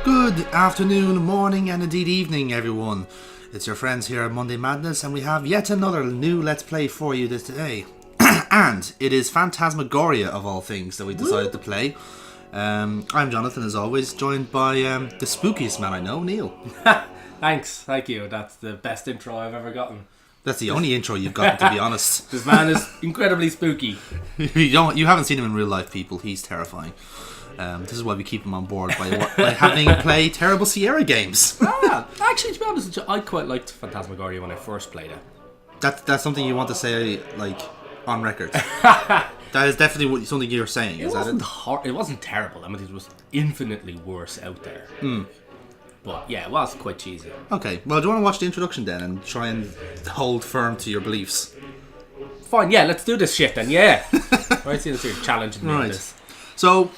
Good afternoon, morning, and indeed evening, everyone. It's your friends here at Monday Madness, and we have yet another new Let's Play for you this today. And it is Phantasmagoria, of all things, that we decided to play. I'm Jonathan, as always, joined by the spookiest man I know, Neil. Thanks, thank you. That's the best intro I've ever gotten. That's the only intro you've gotten, to be honest. This man is incredibly spooky. You haven't seen him in real life, people. He's terrifying. This is why we keep him on board by having him play terrible Sierra games. Actually, to be honest, I quite liked Phantasmagoria when I first played it. That's something you want to say, like, on record. That is definitely something you're saying. Is that it? It wasn't terrible. I mean, it was infinitely worse out there. But yeah, it was quite cheesy. Okay, well, do you want to watch the introduction then and try and hold firm to your beliefs? Fine, yeah, let's do this shit then, yeah. Right, see, you're challenging me on this. So,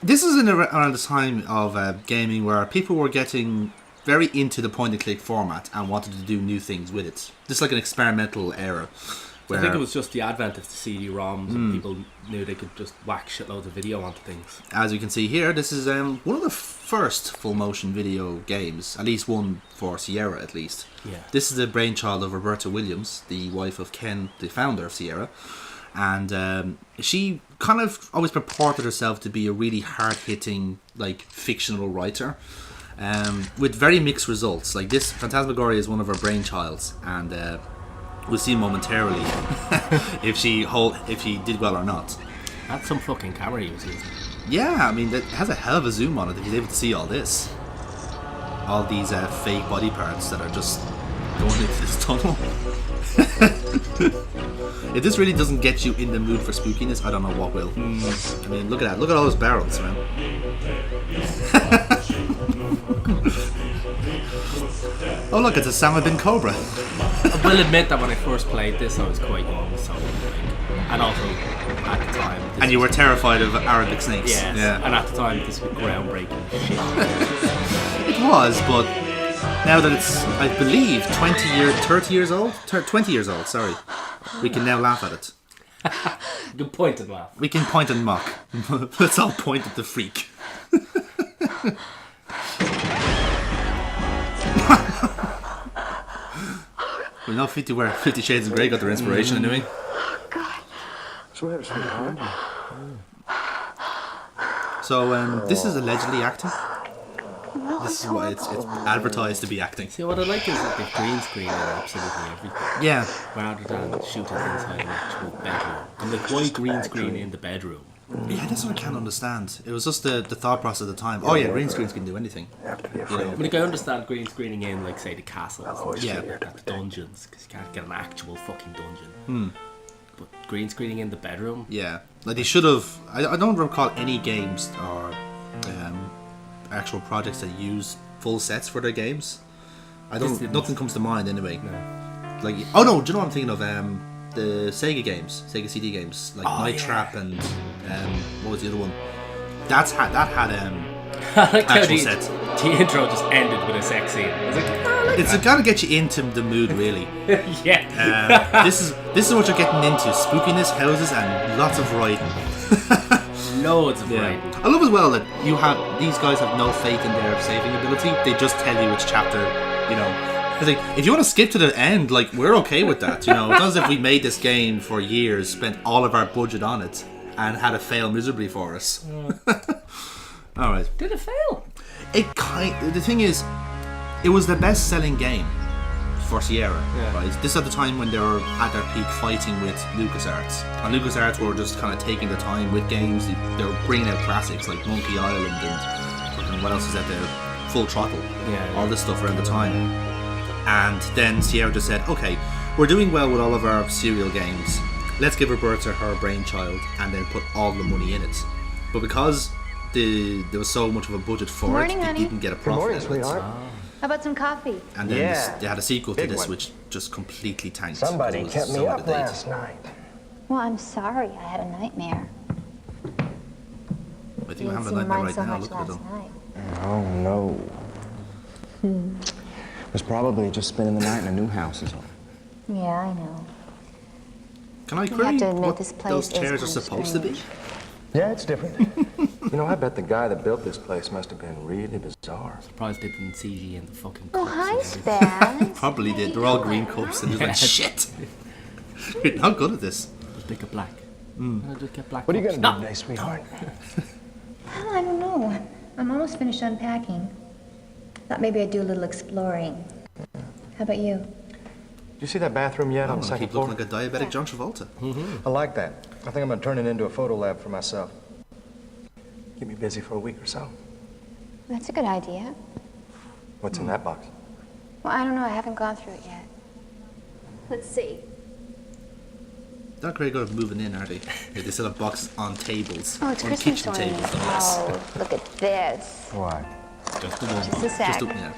this is around the time of gaming where people were getting very into the point-and-click format and wanted to do new things with it. This is like an experimental era. I think it was just the advent of the CD-ROMs and people knew they could just whack shitloads of video onto things. As you can see here, this is one of the first full-motion video games, at least one for Sierra at least. Yeah. This is the brainchild of Roberta Williams, the wife of Ken, the founder of Sierra. And she kind of always purported herself to be a really hard-hitting, like, fictional writer. With very mixed results. Like, this Phantasmagoria is one of her brainchilds, and we'll see momentarily if she did well or not. That's some fucking camera he was using. Yeah, I mean, it has a hell of a zoom on it if he's able to see all this. All these fake body parts that are just going into this tunnel. If this really doesn't get you in the mood for spookiness, I don't know what will. I mean, look at that. Look at all those barrels, man. Oh, look, it's a Sama bin Cobra. I will admit that when I first played this, I was quite young, so and also at the time. And you were terrified of Arabic snakes. Yes, yeah. And at the time, this was groundbreaking shit. It was, but now that it's, I believe, 30 years old? 20 years old, sorry. We can now laugh at it. You can point and laugh. We can point and mock. Let's all point at the freak. We know 50 Shades of Grey got their inspiration anyway. Swear, sweetheart. So, this is allegedly acting. This is why it's advertised to be acting. See, what I like is that the green screen in absolutely everything. Yeah. Rather than shooting inside an actual bedroom. I'm like, why green screen in the bedroom? Yeah, that's what I can't understand. It was just the thought process at the time. Oh yeah, green screens can do anything. I mean, like, I understand green screening in, like, say, the castles. Yeah. The dungeons, because you can't get an actual fucking dungeon. But green screening in the bedroom? Yeah. Like, they should have... I don't recall any games or actual projects that use full sets for their games. Nothing comes to mind anyway. No. Like, oh no, do you know what I'm thinking of? The Sega games, Sega CD games, like Night Trap and what was the other one? That had actual sets. The intro just ended with a sex scene. I was like, It's got to get you into the mood, really. Yeah. This is what you're getting into: spookiness, houses, and lots of writing. Loads of writing. I love as well that these guys have no faith in their saving ability. They just tell you which chapter, you know. Like, if you want to skip to the end, like, we're okay with that, you know. It's not as if we made this game for years, spent all of our budget on it, and had it fail miserably for us. All right. Did it fail? The thing is, it was the best-selling game for Sierra, right? This is at the time when they were at their peak fighting with LucasArts. And LucasArts were just kind of taking the time with games. They were bringing out classics like Monkey Island and what else is out there? Full Throttle. Yeah. All this stuff around the time. And then Sierra just said, okay, we're doing well with all of our serial games. Let's give Roberta her brainchild and then put all the money in it. But because there was so much of a budget for it, they didn't get a profit out of it. Sweetheart. How about some coffee? And then they had a sequel to Big this, one. which just completely tanked. Somebody It was kept me so out up of date. last night. Well, I'm sorry. I had a nightmare. I think we're having a nightmare right now. Look at it though. night. Oh, no. Was probably just spending the night in a new house is all. Yeah, I know. Can I have query to admit, what this place those is chairs are kinda supposed to be? strange. Yeah, it's different. You know, I bet the guy that built this place must have been really bizarre. Surprised they didn't CG in the fucking Oh, cups hi, and everything. Spaz. Probably did. They're all green cups and just like, shit. You're not good at this. Just pick a black. I'll just get black What are you cups. gonna do today, sweetheart? Well, I don't know. I'm almost finished unpacking. Thought maybe I'd do a little exploring. How about you? Did you see that bathroom yet I on want the to second keep floor? looking like a diabetic John Travolta. I like that. I think I'm gonna turn it into a photo lab for myself. Keep me busy for a week or so. That's a good idea. What's in that box? Well, I don't know. I haven't gone through it yet. Let's see. Not very good at moving in, are they? Yeah, they set up boxes on tables. Oh, it's on Christmas kitchen ornaments. tables, no less. Oh, look at this. What? Just the one. Just a sec. Just the, yeah.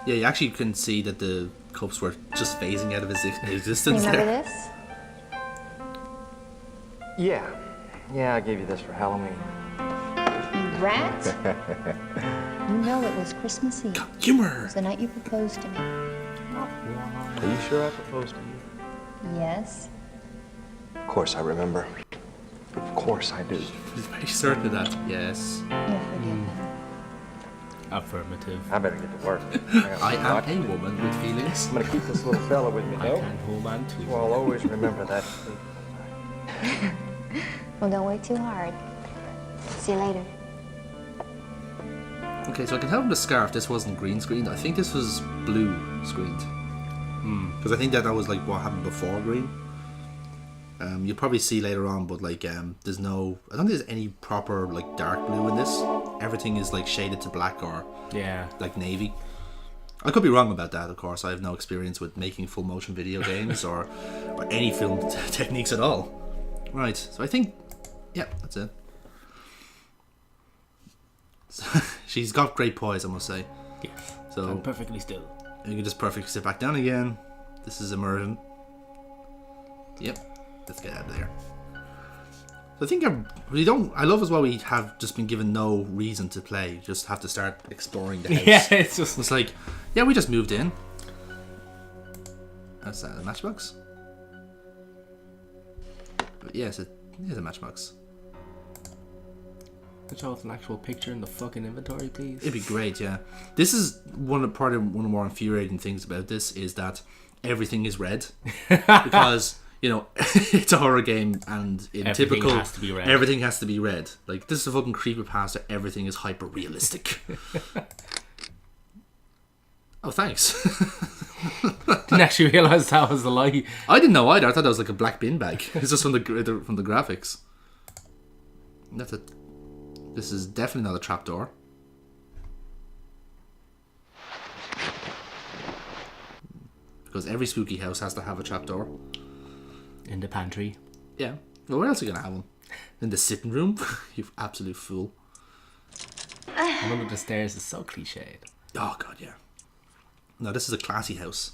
Yeah, you actually can see that the cups were just phasing out of existence Remember there. this? Yeah. Yeah, I gave you this for Halloween. You rat. You know it was Christmas Eve. It Humor! was the night you proposed to me. Are you sure I proposed to you? Yes. Of course I remember. Of course I do. He's very certain of that. Yes. You're forgiven. Affirmative. I better get to work. I am a woman with feelings. I'm gonna keep this little fella with me, I though. can hold on to. Well, I'll always remember that. Well, don't work too hard. See you later. Okay, so I can tell from the scarf this wasn't green screened. I think this was blue screened. Because I think that was like what happened before green. You'll probably see later on, but like there's no, I don't think there's any proper like dark blue in this. Everything is like shaded to black or Yeah. like navy. I could be wrong about that, of course. I have no experience with making full motion video games or any film techniques at all. Right, so I think, yeah, that's it. So, she's got great poise, I must say. Yes. So I'm perfectly still. you can just perfectly sit back down again. This is immersion. Yep, let's get out of there. So I think I love as well we have just been given no reason to play. You just have to start exploring the house. Yeah, it's just. It's like, yeah, we just moved in. That's that, a matchbox? But yes, it is a matchbox. Could show us an actual picture in the fucking inventory, please. It'd be great, yeah. This is one of the more infuriating things about this is that everything is red. Because, you know, it's a horror game and in Everything typical has to be red. everything has to be red. Like, this is a fucking creepypasta, everything is hyper realistic. Oh, thanks. Didn't actually realise that was a lie. I didn't know either. I thought that was like a black bin bag. It's just from the graphics. That's it. This is definitely not a trapdoor. Because every spooky house has to have a trapdoor. In the pantry. Yeah. Well, where else are you gonna have one? In the sitting room? You absolute fool. And under the stairs is so cliched. Oh god, yeah. No, this is a classy house.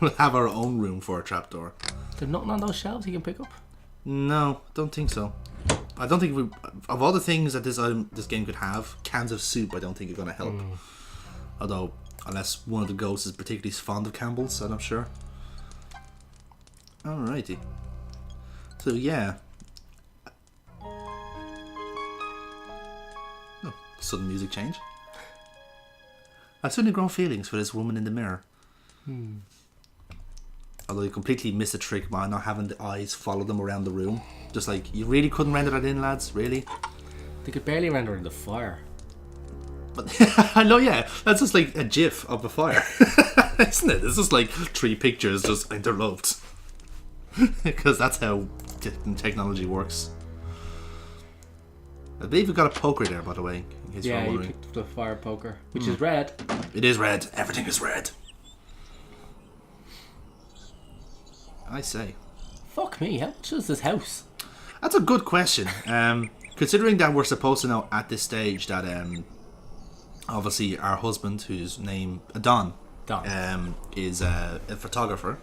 We'll have our own room for a trapdoor. There's nothing on those shelves you can pick up? No, don't think so. I don't think of all the things that this game could have, cans of soup I don't think are going to help. Although, unless one of the ghosts is particularly fond of Campbell's, I'm not sure. Alrighty. So yeah. Oh, sudden music change. I've suddenly grown feelings for this woman in the mirror. Although you completely miss a trick by not having the eyes follow them around the room. Just like, you really couldn't render that in, lads? Really? They could barely render in the fire. But I know, yeah. That's just like a gif of the fire. Isn't it? It's just like 3 pictures just interloped. Because that's how technology works. I believe we've got a poker there, by the way. In case Yeah, you're you wondering. picked the fire poker, which is red. It is red. Everything is red. I say. Fuck me, how much is this house? That's a good question. Considering that we're supposed to know at this stage that obviously our husband, whose name Don, is a photographer.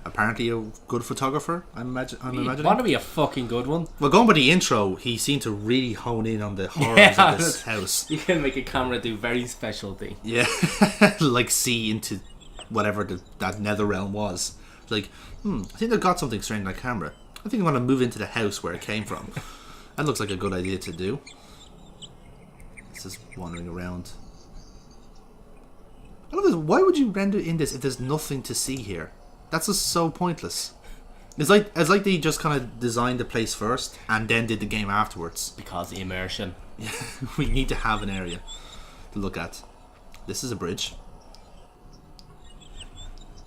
Apparently a good photographer, I'm imagining. Want to be a fucking good one? Well, going by the intro, he seemed to really hone in on the horrors of this house. You can make a camera do very special thing. Yeah, like see into whatever that nether realm was. It's like, I think they've got something strange in that camera. I think I'm going to move into the house where it came from. That looks like a good idea to do. It's just wandering around. I love this. Why would you render in this if there's nothing to see here? That's just so pointless. It's like they just kind of designed the place first and then did the game afterwards. Because immersion. We need to have an area to look at. This is a bridge.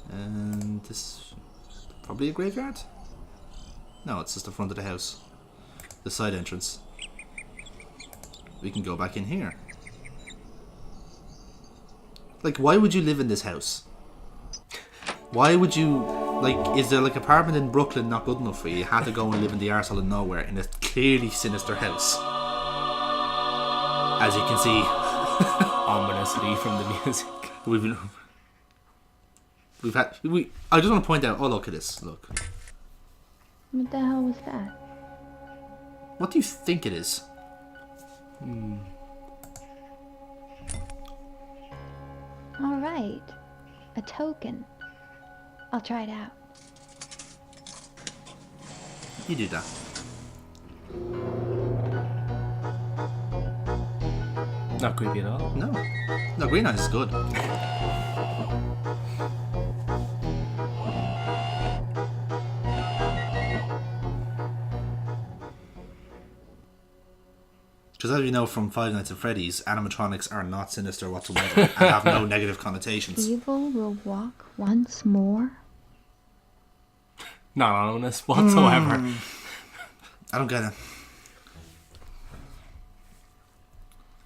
And this is probably a graveyard? No, it's just the front of the house. The side entrance. We can go back in here. Like, why would you live in this house? Why would you, like, is there like an apartment in Brooklyn not good enough for you? You had to go and live in the arsehole of nowhere in a clearly sinister house. As you can see, Ominously from the music. I just want to point out, oh look at this, look. What the hell was that? What do you think it is? All right. A token. I'll try it out. You do that. Not creepy at all. No. No, green eyes is good. Because as we know from Five Nights at Freddy's, animatronics are not sinister whatsoever and have no negative connotations. Evil will walk once more. Not ominous whatsoever. I don't get it.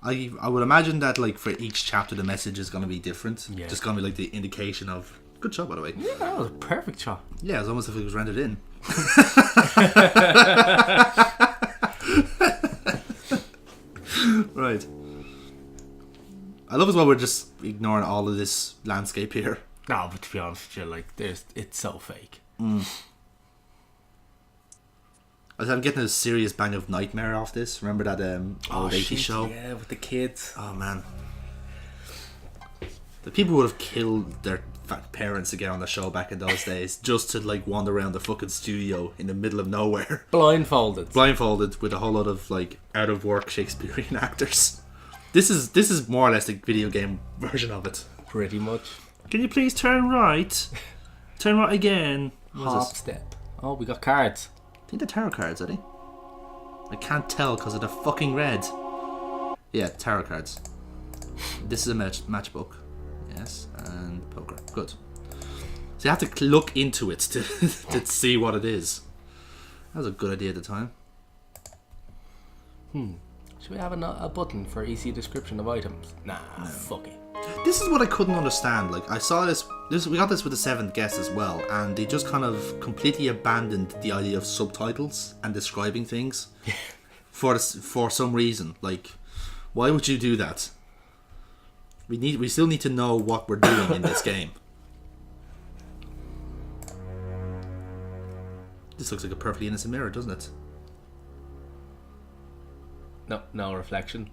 I would imagine that like for each chapter the message is going to be different. Yeah. Just going to be like the indication of... Good shot, by the way. Yeah, that was a perfect shot. Yeah, it's almost if it was rendered in. Right. I love as well we're just ignoring all of this landscape here. No, but to be honest with you, like, it's so fake. I'm getting a serious bang of nightmare off this. Remember that old 80s show? Yeah, with the kids. Oh man. The people would have killed their parents to get on the show back in those days just to like wander around the fucking studio in the middle of nowhere. Blindfolded with a whole lot of like out of work Shakespearean actors. This is more or less the video game version of it. Pretty much. Can you please turn right? Turn right again. Hop step. Oh, we got cards. I think they're tarot cards, are they? I can't tell because of the fucking red. Yeah, tarot cards. This is a matchbook. Yes, and poker. Good. So you have to look into it to see what it is. That was a good idea at the time. Should we have a button for easy description of items? Nah, fuck it. This is what I couldn't understand. Like, I saw this. We got this with the Seventh Guest as well, and they just kind of completely abandoned the idea of subtitles and describing things for some reason. Like, why would you do that? We still need to know what we're doing in this game. This looks like a perfectly innocent mirror, doesn't it? No reflection.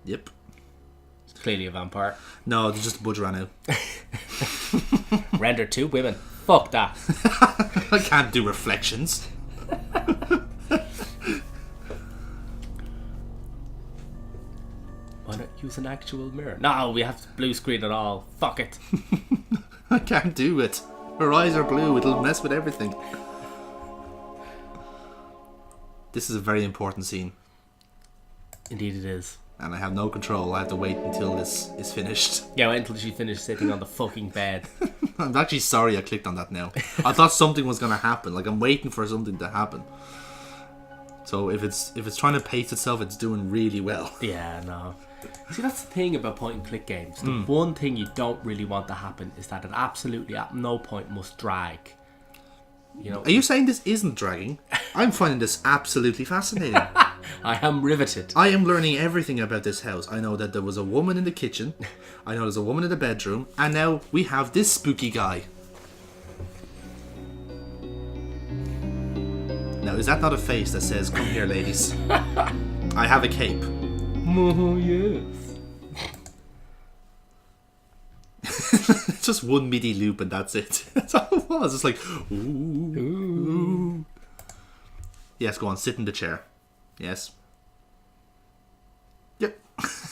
Yep. It's clearly a vampire. No, there's just a budge ran out. Render 2 women. Fuck that. I can't do reflections. Why not use an actual mirror? No, we have to blue screen it all. Fuck it. I can't do it. Her eyes are blue. It'll mess with everything. This is a very important scene. Indeed it is. And I have no control. I have to wait until this is finished. Yeah, wait until she finished sitting on the fucking bed. I'm actually sorry I clicked on that now. I thought something was going to happen. Like, I'm waiting for something to happen. So if it's trying to pace itself, it's doing really well. Yeah, no. See, that's the thing about point and click games. The one thing you don't really want to happen is that it absolutely at no point must drag. You know? Are you saying this isn't dragging? I'm finding this absolutely fascinating. I am riveted. I am learning everything about this house. I know that there was a woman in the kitchen. I know there's a woman in the bedroom. And now we have this spooky guy. Now, is that not a face that says, "Come here, ladies. I have a cape"? Oh, yes. It's just one MIDI loop and that's it. That's all it was. It's like, ooh. Yes, go on, sit in the chair. Yes. Yep.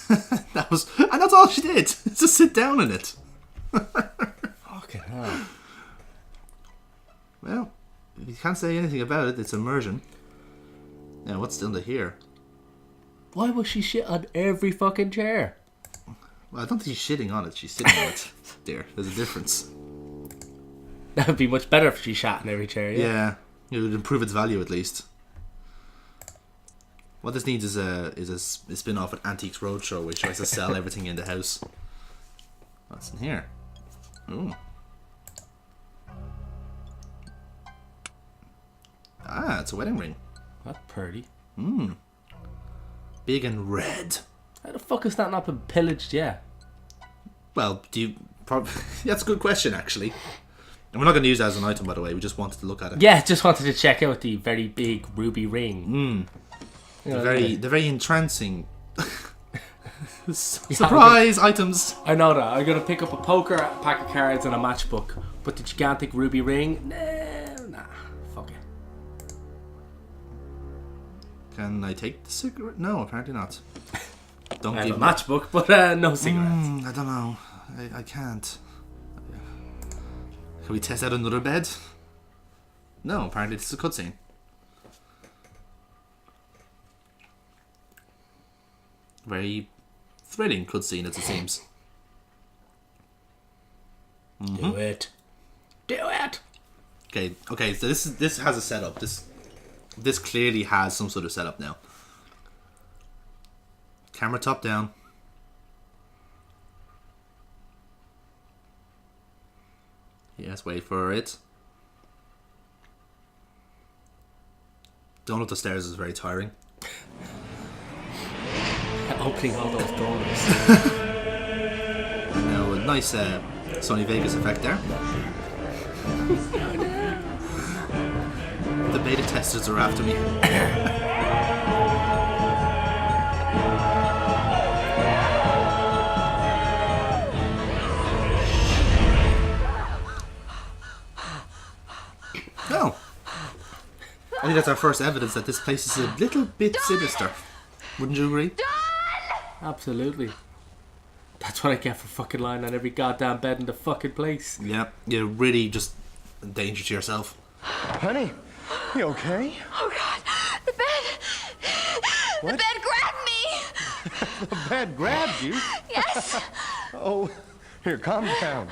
And that's all she did. Just sit down in it. Fucking hell. Well, you can't say anything about it. It's immersion. Now, what's under here? Why was she shit on every fucking chair? Well, I don't think she's shitting on it. She's sitting on it. There, there's a difference. That would be much better if she shat in every chair, yeah? Yeah, it would improve its value at least. What this needs is a spin-off at Antiques Roadshow, which tries to sell everything in the house. What's in here? Ooh. Ah, it's a wedding ring. That's pretty. Big and red. How the fuck has that not been pillaged yet? Well, do you... That's a good question, actually. And we're not going to use that as an item, by the way. We just wanted to look at it. Yeah, just wanted to check out the very big ruby ring. You know, The very entrancing... Surprise items! I know that. I'm going to pick up a poker, a pack of cards, and a matchbook. But the gigantic ruby ring? Nah. Fuck it. Can I take the cigarette? No, apparently not. Don't I have give a me... matchbook, but no cigarettes. I don't know. I can't. Can we test out another bed? No, apparently this is a cutscene. Very thrilling cutscene, as it seems. Do it. Do it! Okay. So this has a setup. This clearly has some sort of setup now. Camera top down. Yes, wait for it. Going up the stairs is very tiring. Opening all those doors. Now, a nice Sony Vegas effect there. The beta testers are after me. Oh. I think that's our first evidence that this place is a little bit sinister. Wouldn't you agree? Absolutely. That's what I get for fucking lying on every goddamn bed in the fucking place. Yeah, you're really just a danger to yourself. Honey, you okay? Oh God, the bed. What? The bed grabbed me. The bed grabbed you? Yes. Oh, here, calm down.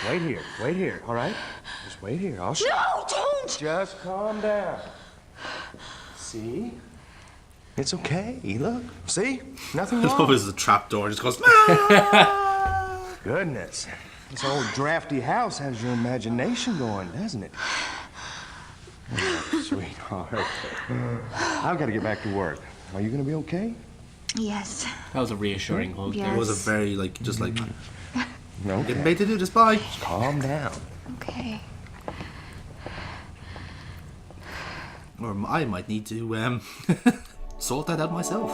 Wait here, all right? Just wait here, I'll show you. No, don't. Just calm down. See? It's okay, look. See? Nothing I love wrong. is the trap door just goes. Goodness. This old drafty house has your imagination going, doesn't it? Oh, sweetheart. I've got to get back to work. Are you going to be okay? Yes. That was a reassuring hug. Yeah. It was a very just like No. getting paid to do this. Bye. Calm down. Okay. Or I might need to sort that out myself.